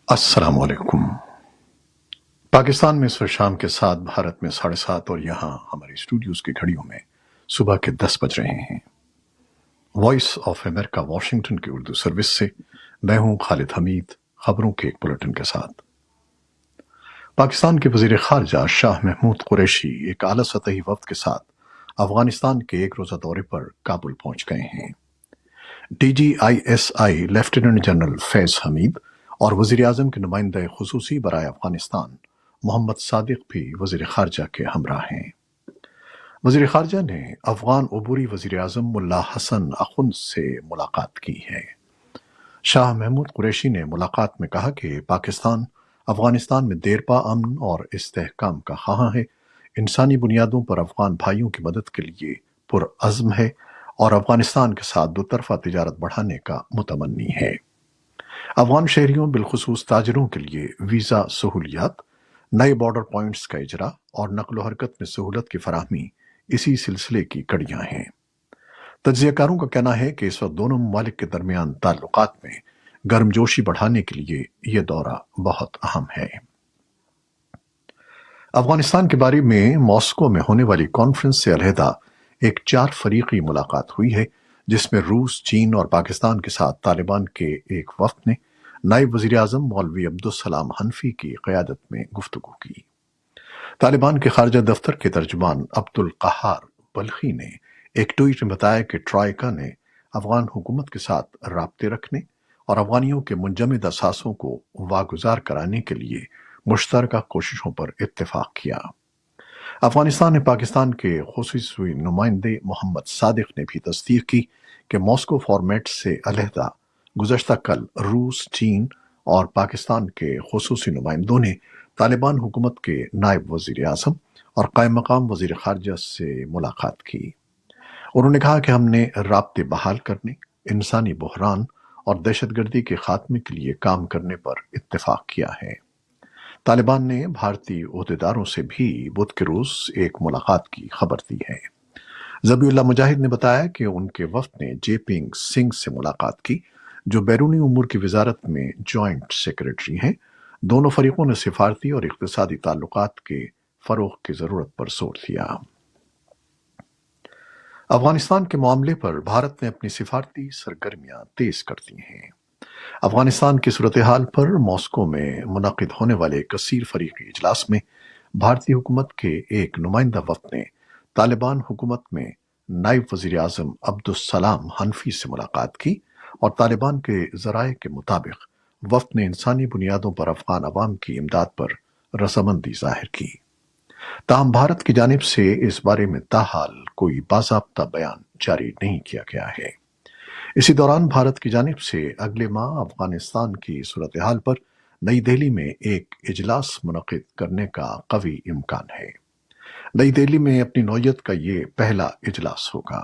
अस्सलाम वालेकुम। पाकिस्तान में इस वक्त शाम के 7, भारत में 7:30 और यहाँ हमारे स्टूडियोज की घड़ियों में सुबह के 10 बज रहे हैं। वॉइस ऑफ अमेरिका वॉशिंगटन की उर्दू सर्विस से मैं हूँ खालिद हमीद, खबरों के एक बुलेटिन के साथ। पाकिस्तान के वजीर खारजा शाह महमूद कुरैशी एक आला सतही वफ्द के साथ अफगानिस्तान के एक रोजा दौरे पर काबुल पहुंच गए हैं। DGISI lieutenant general Faiz Hamid और वजीर आजम के नुमाइंदे खुसूसी बराए अफगानिस्तान मोहम्मद सादिक भी वजीर खारजा के हमरा हैं। वजीर खारजा ने अफगान अबूरी वजीर आजम मुल्ला हसन अखुंद से मुलाकात की है। शाह महमूद कुरैशी ने मुलाकात में कहा कि पाकिस्तान अफगानिस्तान में देरपा अमन और इस्तेहकाम का ख़्वाह है, इंसानी बुनियादों पर अफगान भाइयों की मदद के लिए पुरअज़्म है और अफगानिस्तान के साथ दोतरफा तिजारत बढ़ाने का मुतमन्नी है। अफगान शहरियों बिलखुसूस ताजरों के लिए वीज़ा सहूलियात, नए बॉर्डर पॉइंट्स का इजरा और नकलो हरकत में सहूलत की फराहमी इसी सिलसिले की कड़ियां हैं। तज्जियाकारों का कहना है कि इस वक्त दोनों ममालिक के दरमियान ताल्लुकात में गर्मजोशी बढ़ाने के लिए यह दौरा बहुत अहम है। अफगानिस्तान के बारे में मॉस्को में होने वाली कॉन्फ्रेंस से अलहदा एक 4 फरीकी मुलाकात हुई है, जिसमें रूस, चीन और पाकिस्तान के साथ तालिबान के एक वफ्द ने नायब वजीर आजम मौलवी अब्दुल हनफी की क़यादत में गुफ्तगू की। तालिबान के खारजा दफ्तर के तर्जुमान अब्दुल कहार बल्खी ने एक ट्वीट में बताया कि ट्राइका ने अफगान हुकूमत के साथ राब्ते रखने और अफगानियों के मुंजमद असासों को वागुजार कराने के लिए मुश्तरका कोशिशों पर इत्तेफाक किया। अफगानिस्तान में पाकिस्तान के खुसूसी नुमाइंदे मोहम्मद सादिक ने भी तस्दीक की कि मॉस्को फॉर्मेट से अलहदा गुज़श्ता कल रूस, चीन और पाकिस्तान के खुसूसी नुमाइंदों ने तालिबान हुकूमत के नायब वजीर आजम और कायम मकाम वजीर खारजा से मुलाकात की। उन्होंने कहा कि हमने राब्ते बहाल करने, इंसानी बहरान और दहशतगर्दी के खात्मे के लिए काम करने पर इत्तेफाक किया है। तालिबान ने भारतीय ओहदेदारों से भी बुध के रोज एक मुलाकात की खबर दी है। ज़बीउल्लाह मुजाहिद ने बताया कि उनके वफ्द ने जेपिंग सिंह से मुलाकात की, जो बैरूनी उमूर की वजारत में जॉइंट सेक्रेटरी हैं। दोनों फरीकों ने सिफारती और इक़्तिसादी ताल्लुकात के फरोग की जरूरत पर जोर दिया। अफगानिस्तान के मामले पर भारत ने अपनी सिफारती सरगर्मियां तेज कर दी हैं। अफगानिस्तान की सूरत हाल पर मॉस्को में मुनक़िद होने वाले कसीर फरीकी इजलास में भारतीय हुकूमत के एक नुमाइंदा वफ्द ने तालिबान हुकूमत में नायब वजीर आजम अब्दुल हनफी से मुलाकात की और तालिबान के जराये के मुताबिक वफ्द ने इंसानी बुनियादों पर अफगान अवाम की इमदाद पर रजामंदी जाहिर की। ताहम भारत की जानिब से इस बारे में ताहाल कोई बाज़ाब्ता बयान जारी नहीं किया गया है। इसी दौरान भारत की जानिब से अगले माह अफगानिस्तान की सूरत हाल पर नई दिल्ली में एक इजलास मुनक़िद करने का कवी इम्कान है। नई दिल्ली में अपनी नौयत का ये पहला इजलास होगा।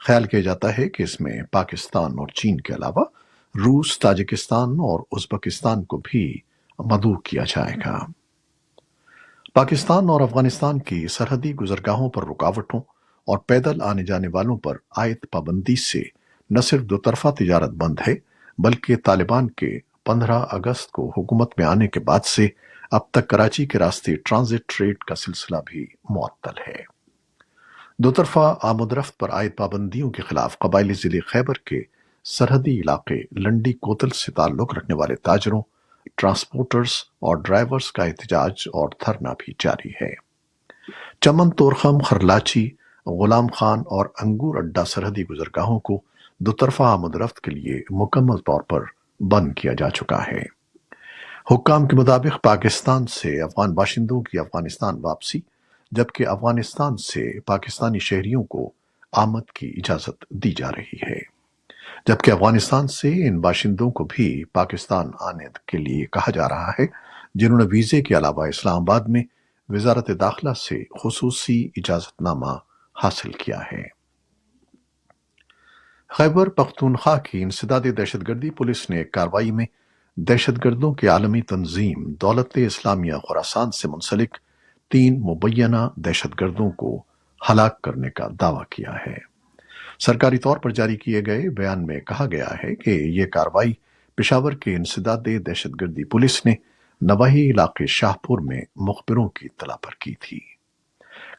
ख्याल किया जाता है कि इसमें पाकिस्तान और चीन के अलावा रूस, ताजिकिस्तान और उज़्बेकिस्तान को भी मदऊ किया जाएगा। पाकिस्तान और अफगानिस्तान की सरहदी गुजरगाहों पर रुकावटों और पैदल आने जाने वालों पर आयत पाबंदी से न सिर्फ दोतरफा तिजारत बंद है, बल्कि तालिबान के 15 अगस्त को हुकूमत में आने के बाद से अब तक कराची के रास्ते ट्रांजिट ट्रेड का सिलसिला भी मुअत्तल है। दोतरफा आमदरफ्त पर आयद पाबंदियों के खिलाफ कबायली जिले खैबर के सरहदी इलाके लंडी कोतल से ताल्लुक रखने वाले ताजरों, ट्रांसपोर्टर्स और ड्राइवर्स का एहतजाज और धरना भी जारी है। चमन, तोरखम, खरलाची, गुलाम खान और अंगूर अड्डा सरहदी गुजरगाहों को दोतरफा आमदरफ्त के लिए मुकम्मल तौर पर बंद किया जा चुका है। हुक्काम के मुताबिक पाकिस्तान से अफगान बाशिंदों की अफगानिस्तान वापसी, जबकि अफगानिस्तान से पाकिस्तानी शहरियों को आमद की इजाजत दी जा रही है, जबकि अफगानिस्तान से इन बाशिंदों को भी पाकिस्तान आने के लिए कहा जा रहा है, जिन्होंने वीजे के अलावा इस्लामाबाद में वजारत दाखिला से खुसूसी इजाजतनामा हासिल किया है। खैबर पख्तूनख्वा की इंसदाद दहशतगर्दी पुलिस ने एक कार्रवाई में दहशतगर्दों की आलमी तंजीम दौलत इस्लामिया खुरासान से मुंसलिक 3 मुबैना दहशतगर्दों को हलाक करने का दावा किया है। सरकारी तौर पर जारी किए गए बयान में कहा गया है कि यह कार्रवाई पेशावर के इंसदाद दहशतगर्दी पुलिस ने नवाही इलाके शाहपुर में मुखबिरों की इत्तला पर की थी।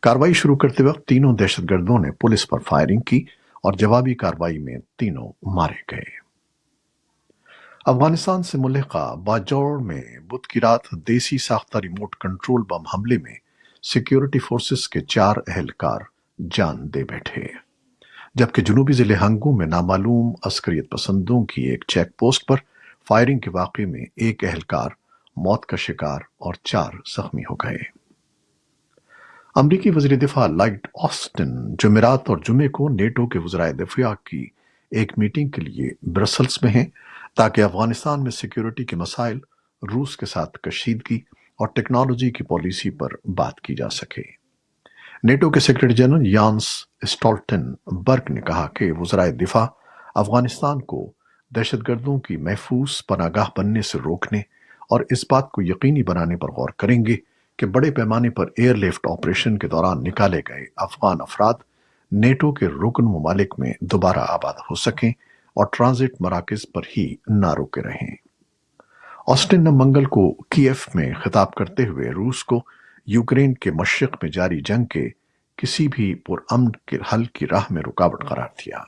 कार्रवाई शुरू करते वक्त तीनों दहशतगर्दों ने पुलिस पर फायरिंग की और जवाबी कार्रवाई में तीनों मारे गए। अफगानिस्तान से मुल्हिका बाजौर में बुध की रात देसी साख्ता रिमोट कंट्रोल बम हमले में सिक्योरिटी फोर्सेस के 4 एहलकार जान दे बैठे, जबकि जुनूबी जिले हंगू में नामालूम अस्करियत पसंदों की एक चेक पोस्ट पर फायरिंग के वाक़े में एक एहलकार मौत का शिकार और 4 जख्मी हो गए। अमरीकी वज़ीर दिफा लॉयड ऑस्टिन जुमेरात और जुमे को नेटो के वज़राए दिफा की एक मीटिंग के लिए ब्रसल्स में हैं, ताकि अफगानिस्तान में सिक्योरिटी के मसाइल, रूस के साथ कशीदगी और टेक्नोलॉजी की पॉलिसी पर बात की जा सके। नेटो के सेक्रेटरी जनरल यान्स स्टोल्टनबर्ग ने कहा कि वज़राए दिफा अफगानिस्तान को दहशतगर्दों की महफूज पनागाह बनने से रोकने और इस बात को यकीनी बनाने पर गौर करेंगे कि बड़े पैमाने पर एयरलिफ्ट ऑपरेशन के दौरान निकाले गए अफगान अफराद नेटो के रुकन ममालिक में दोबारा आबाद हो सकें और ट्रांजिट मराकज पर ही ना रुके रहें। ऑस्टिन ने मंगल को कीव में खिताब करते हुए रूस को यूक्रेन के मशरिक में जारी जंग के किसी भी पुरअमन के हल की राह में रुकावट करार दिया।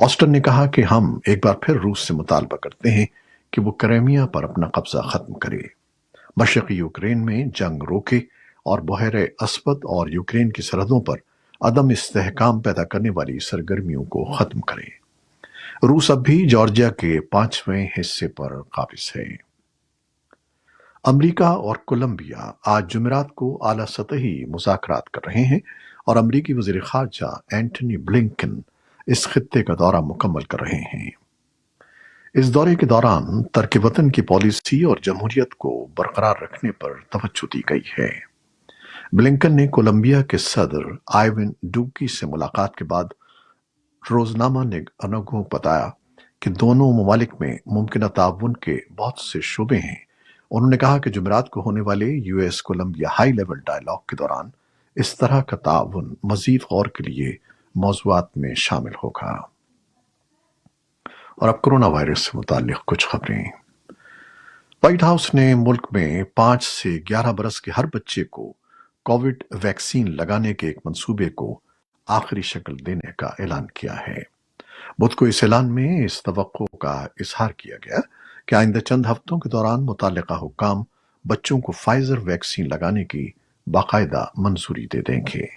ऑस्टिन ने कहा कि हम एक बार फिर रूस से मुतालबा करते हैं कि वो क्रीमिया पर अपना कब्जा खत्म करे, मशरक़ी यूक्रेन में जंग रोके और बहरे अस्वद और यूक्रेन की सरहदों पर अदम इस्तेहकाम पैदा करने वाली सरगर्मियों को खत्म करे। रूस अब भी जॉर्जिया के 5वें हिस्से पर काबिज है। अमरीका और कोलंबिया आज जुमेरात को आला सतही मुज़ाकरात कर रहे हैं और अमरीकी वज़ीर ख़ारजा एंटनी ब्लिंकन इस खित्ते का दौरा मुकम्मल कर रहे हैं। इस दौरे के दौरान तर्क वतन की पॉलिसी और जमहूरियत को बरकरार रखने पर तवज्जो दी गई है। ब्लिंकन ने कोलंबिया के सदर आइवन डुकी से मुलाकात के बाद रोजनामा निगरानों को बताया कि दोनों ममालिक में मुमकिन ताउन के बहुत से शोबे हैं। उन्होंने कहा कि जुमेरात को होने वाले US Colombia high level dialogue के दौरान इस तरह का ताउन मजीद गौर के लिए मौज़ूआत में शामिल होगा। और अब कोरोना वायरस से मुताल्लिक कुछ खबरें। व्हाइट हाउस ने मुल्क में 5 से 11 बरस के हर बच्चे को कोविड वैक्सीन लगाने के एक मंसूबे को आखिरी शक्ल देने का ऐलान किया है। बुध को इस ऐलान में इस तवक्को का इजहार किया गया कि आइंदा चंद हफ्तों के दौरान मुतल्लिका हुक्काम बच्चों को फाइजर वैक्सीन लगाने की बाकायदा मंजूरी दे देंगे।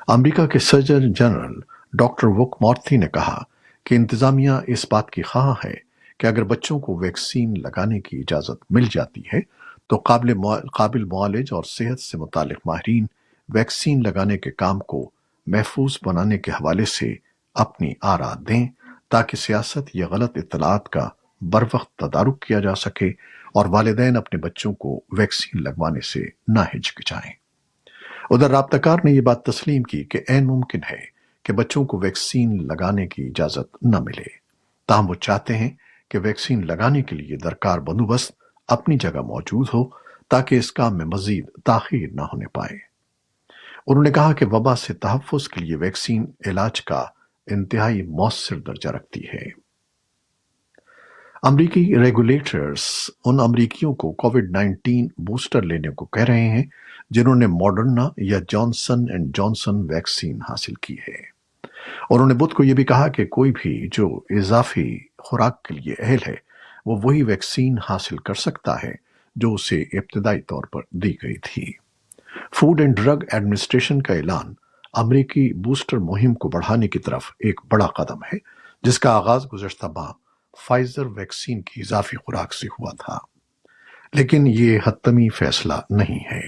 अमेरिका के सर्जन जनरल डॉक्टर वुक मॉर्थी ने कहा कि इंतजामिया इस बात की ख्वाह है कि अगर बच्चों को वैक्सीन लगाने की इजाज़त मिल जाती है तो काबिल मुआलिज और सेहत से मुतालिक माहिरीन वैक्सीन लगाने के काम को महफूज बनाने के हवाले से अपनी आरा दें, ताकि सियासत या गलत इत्तलात का बर वक्त तदारुक किया जा सके और वालिदैन अपने बच्चों को वैक्सीन लगवाने से ना हिचकिचाएं। उधर राब्ताकार ने यह बात तस्लीम की कि ऐन मुमकिन है कि बच्चों को वैक्सीन लगाने की इजाजत न मिले, ताहम वो चाहते हैं कि वैक्सीन लगाने के लिए दरकार बंदोबस्त अपनी जगह मौजूद हो, ताकि इस काम में मजीद ताखीर न होने पाए। उन्होंने कहा कि वबा से तहफ़्फ़ुज़ के लिए वैक्सीन इलाज का इंतहाई मौसर दर्जा रखती है। अमरीकी रेगुलेटर्स उन अमरीकियों को कोविड-19 बूस्टर लेने को कह रहे हैं जिन्होंने मॉडर्ना या जॉनसन एंड जॉनसन वैक्सीन हासिल की है। उन्होंने बुध को यह भी कहा कि कोई भी जो इजाफी खुराक के लिए अहल है वो वही वैक्सीन हासिल कर सकता है जो उसे इब्तदाई तौर पर दी गई थी। फूड एंड ड्रग एडमिनिस्ट्रेशन का ऐलान अमरीकी बूस्टर मुहिम को बढ़ाने की तरफ एक बड़ा कदम है, जिसका आगाज गुज़श्ता माह फाइजर वैक्सीन की इजाफी खुराक से हुआ था, लेकिन ये हतमी फैसला नहीं है।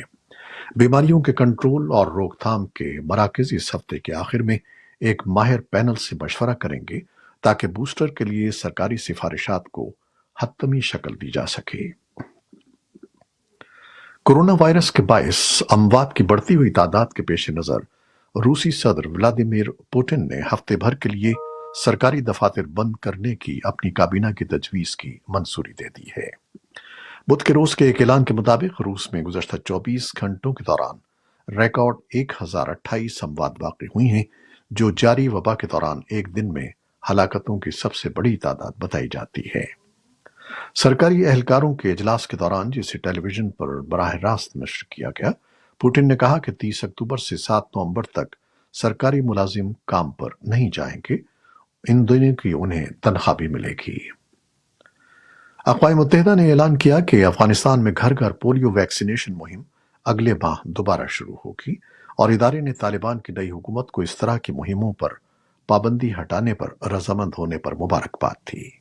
बीमारियों के कंट्रोल और रोकथाम के मराकज इस हफ्ते के आखिर में एक माहिर पैनल से मशवरा करेंगे ताकि बूस्टर के लिए सरकारी सिफारिशात को हतमी शक्ल दी जा सके। कोरोना वायरस के बायस अमवात की बढ़ती हुई तादाद के पेश नज़र रूसी सदर व्लादिमीर पुतिन ने हफ्ते भर के लिए सरकारी दफातर बंद करने की अपनी काबीना की तजवीज़ की मंजूरी दे दी है। बुध के रोज के एक ऐलान के मुताबिक रूस में गुज़श्ता 24 घंटों के दौरान रिकॉर्ड 1028 अमवात वाक़ई हुई हैं, जो जारी वबा के दौरान एक दिन में हलाकतों की सबसे बड़ी तादाद बताई जाती है। सरकारी एहलकारों के इजलास के दौरान, जिसे टेलीविजन पर बराह रास्त नश्र किया गया, पुतिन ने कहा कि 30 अक्टूबर से 7 नवंबर तक सरकारी मुलाजिम काम पर नहीं जाएंगे। इन दिनों की उन्हें तनख्वाह भी मिलेगी। अक़वाम मुत्तहिदा ने ऐलान किया कि अफगानिस्तान में घर घर पोलियो वैक्सीनेशन मुहिम अगले माह दोबारा शुरू होगी, और इदारे ने तालिबान की नई हुकूमत को इस तरह की मुहिमों पर पाबंदी हटाने पर रजामंद होने पर मुबारकबाद दी।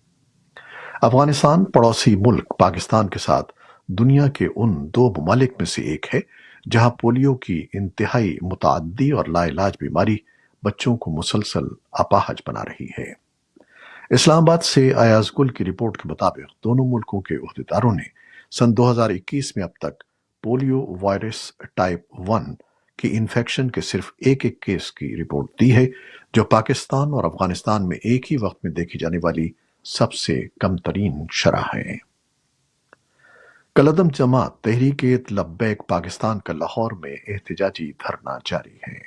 अफगानिस्तान पड़ोसी मुल्क पाकिस्तान के साथ दुनिया के उन 2 ममालिक में से एक है जहां पोलियो की इंतहाई मुतअद्दी और लाइलाज बीमारी बच्चों को मुसलसल अपाहज बना रही है। इस्लामाबाद से अयाज गुल की रिपोर्ट के मुताबिक दोनों मुल्कों के उहदेदारों ने सन 2021 में अब तक पोलियो वायरस टाइप 1 की इन्फेक्शन के सिर्फ एक केस की रिपोर्ट दी है, जो पाकिस्तान और अफगानिस्तान में एक ही वक्त में देखी जाने वाली सबसे कम तरीन शरह है। कलदम जमात तहरीक-ए-लब्बैक पाकिस्तान का लाहौर में एहतजाजी धरना जारी है।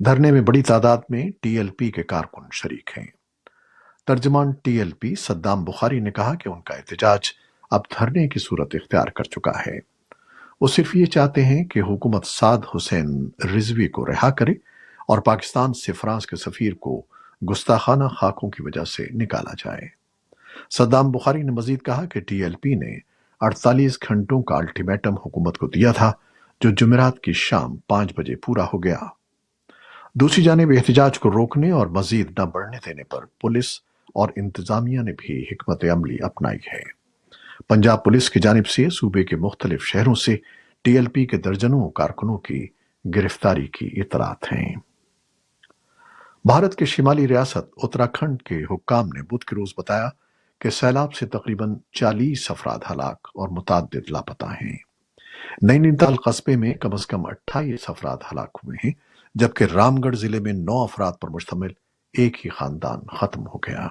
धरने में बड़ी तादाद में टीएलपी के कारकुन शरीक हैं। तर्जमान टीएलपी सद्दाम बुखारी ने कहा कि उनका एहतजाज अब धरने की सूरत इख्तियार कर चुका है। वो सिर्फ ये चाहते हैं कि हुकूमत साद हुसैन रिजवी को रिहा करे और पाकिस्तान से फ्रांस के सफीर को गुस्ताखाना खाकों की वजह से निकाला जाए। सद्दाम बुखारी ने मजीद कहा कि टीएलपी ने 48 घंटों का अल्टीमेटम हुकूमत को दिया था, जो जुमेरात की शाम 5 बजे पूरा हो गया। दूसरी जानिब एहतजाज को रोकने और मजीद न बढ़ने देने पर पुलिस और इंतजामिया ने भी हिकमत अमली अपनाई है। पंजाब पुलिस की जानिब से सूबे के मुख्तलिफ शहरों से टीएलपी के दर्जनों कारकुनों की गिरफ्तारी की इतलात हैं। भारत के शिमाली रियासत उत्तराखंड के हुक्काम ने बुध के रोज बताया कि सैलाब से तकरीबन 40 अफराद हलाक और मुतअद्दिद लापता हैं। नैनीताल कस्बे में कम से कम 28 अफराद हलाक हुए हैं, जबकि रामगढ़ जिले में 9 अफराद पर मुश्तमिल एक ही खानदान खत्म हो गया।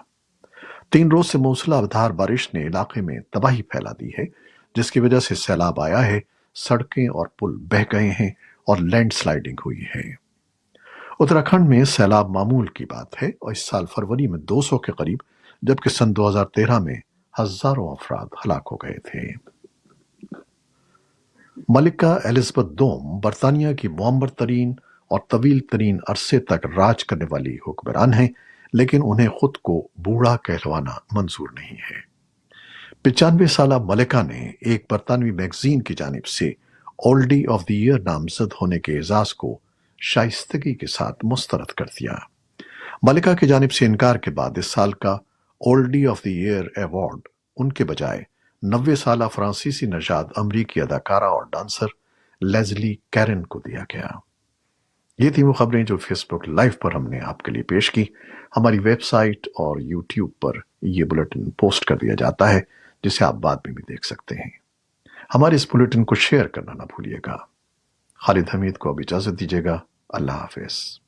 3 रोज से मूसलाधार बारिश ने इलाके में तबाही फैला दी है, जिसकी वजह से सैलाब आया है, सड़कें और पुल बह गए हैं और लैंडस्लाइडिंग हुई है। उत्तराखंड में सैलाब मामूल की बात है और इस साल फरवरी में 200 के करीब, जबकि सन 2013 में हजारों अफराद हलाक हो गए थे। मलिका एलिजबेथ दोम बरतानिया की मुअम्मर तरीन और तवील तरीन अरसे तक राज करने वाली हुक्मरान हैं, लेकिन उन्हें खुद को बूढ़ा कहलवाना मंजूर नहीं है। 95 साला मलिका ने एक बरतानवी मैगजीन की जानिब से ओल्डी ऑफ द ईयर नामजद होने के एजाज को शाइस्तगी के साथ मुस्तरद कर दिया। मलिका की जानिब से इनकार के बाद इस साल का Oldi of the year award उनके बजाय 90 साला फ्रांसीसी नजाद अमरीकी अदाकारा और डांसर लेज़ली कैरन को दिया गया। ये थी वो खबरें जो फेसबुक लाइव पर हमने आपके लिए पेश की। हमारी वेबसाइट और यूट्यूब पर यह बुलेटिन पोस्ट कर दिया जाता है, जिसे आप बाद में भी देख सकते हैं। हमारे इस बुलेटिन को शेयर करना ना भूलिएगा। खालिद हमीद को अब इजाजत दीजिएगा। अल्लाह हाफिज।